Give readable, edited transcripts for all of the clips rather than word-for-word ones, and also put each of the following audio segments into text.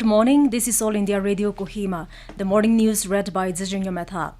morning, this is All India Radio Kohima. The morning news read by Zijinya Metha.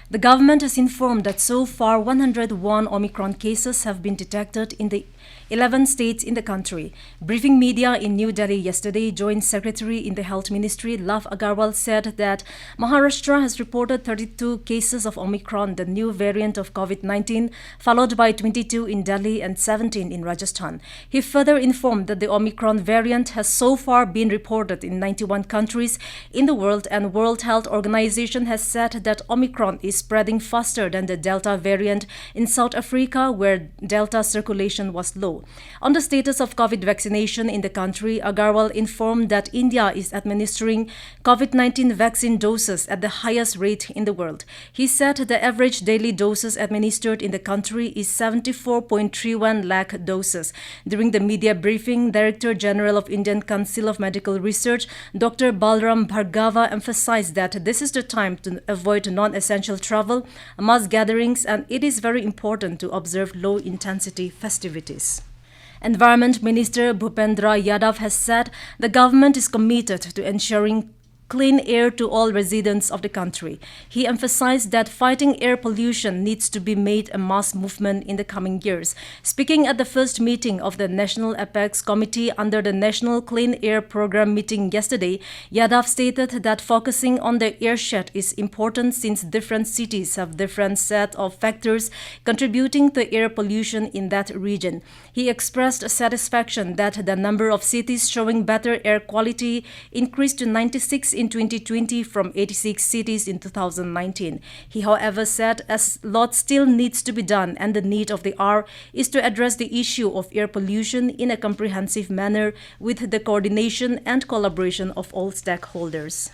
The government has informed that so far 101 Omicron cases have been detected in the 11 states in the country. Briefing media in New Delhi yesterday, Joint Secretary in the Health Ministry, Love Agarwal, said that Maharashtra has reported 32 cases of Omicron, the new variant of COVID-19, followed by 22 in Delhi and 17 in Rajasthan. He further informed that the Omicron variant has so far been reported in 91 countries in the world, and World Health Organization has said that Omicron is spreading faster than the Delta variant in South Africa, where Delta circulation was low. On the status of COVID vaccination in the country, Agarwal informed that India is administering COVID-19 vaccine doses at the highest rate in the world. He said the average daily doses administered in the country is 74.31 lakh doses. During the media briefing, Director General of Indian Council of Medical Research, Dr. Balram Bhargava, emphasized that this is the time to avoid non-essential travel, mass gatherings, and it is very important to observe low-intensity festivities. Environment Minister Bhupendra Yadav has said the government is committed to ensuring clean air to all residents of the country. He emphasized that fighting air pollution needs to be made a mass movement in the coming years. Speaking at the first meeting of the National Apex Committee under the National Clean Air Program meeting yesterday, Yadav stated that focusing on the airshed is important since different cities have different set of factors contributing to air pollution in that region. He expressed satisfaction that the number of cities showing better air quality increased to 96 in 2020 from 86 cities in 2019. He, however, said a lot still needs to be done, and the need of the hour is to address the issue of air pollution in a comprehensive manner with the coordination and collaboration of all stakeholders.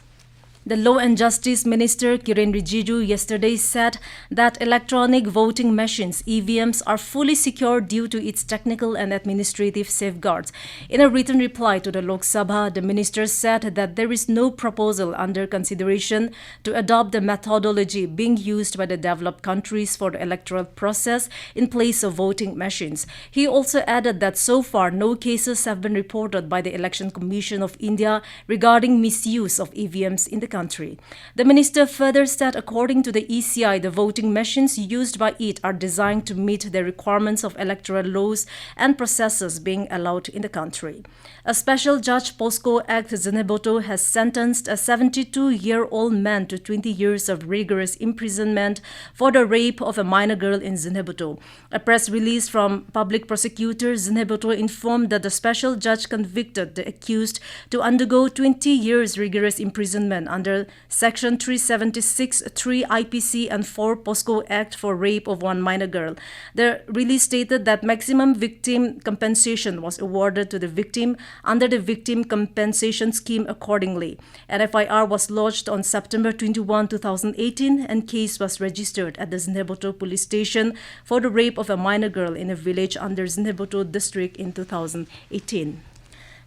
The Law and Justice Minister Kiren Rijiju yesterday said that electronic voting machines (EVMs) are fully secure due to its technical and administrative safeguards. In a written reply to the Lok Sabha, the minister said that there is no proposal under consideration to adopt the methodology being used by the developed countries for the electoral process in place of voting machines. He also added that so far no cases have been reported by the Election Commission of India regarding misuse of EVMs in the country. The minister further said according to the ECI, the voting machines used by it are designed to meet the requirements of electoral laws and processes being allowed in the country. A special judge, POSCO Act Zinheboto, has sentenced a 72-year-old man to 20 years of rigorous imprisonment for the rape of a minor girl in Zinheboto. A press release from public prosecutor Zinheboto informed that the special judge convicted the accused to undergo 20 years rigorous imprisonment under Section 376(3) IPC and 4 POSCO Act for rape of one minor girl. The release stated that maximum victim compensation was awarded to the victim under the Victim Compensation Scheme accordingly. An FIR was lodged on September 21, 2018, and case was registered at the Zinheboto police station for the rape of a minor girl in a village under Zinheboto district in 2018.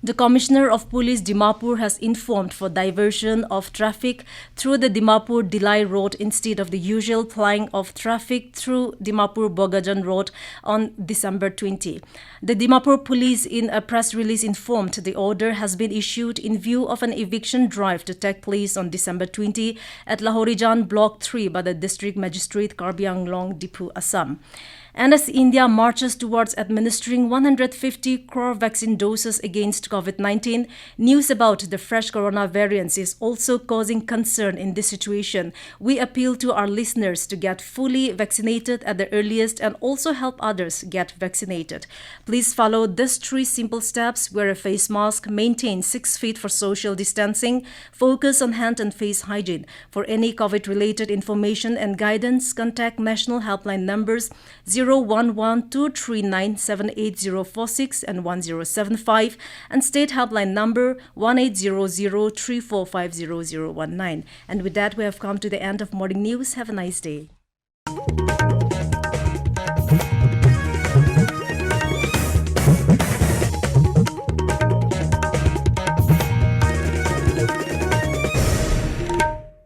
The Commissioner of Police Dimapur has informed for diversion of traffic through the Dimapur-Dilai Road instead of the usual plying of traffic through Dimapur-Bogajan Road on December 20. The Dimapur Police in a press release informed the order has been issued in view of an eviction drive to take place on December 20 at Lahorijan Block 3 by the District Magistrate Karbi Anglong, Dipu, Assam. And as India marches towards administering 150 crore vaccine doses against COVID-19, news about the fresh corona variants is also causing concern in this situation. We appeal to our listeners to get fully vaccinated at the earliest and also help others get vaccinated. Please follow these 3 simple steps: wear a face mask, maintain 6 feet for social distancing, focus on hand and face hygiene. For any COVID-related information and guidance, contact national helpline numbers 011-239-78046 and 1075 and state helpline number 1800-3450019. And with that, we have come to the end of morning news. Have a nice day.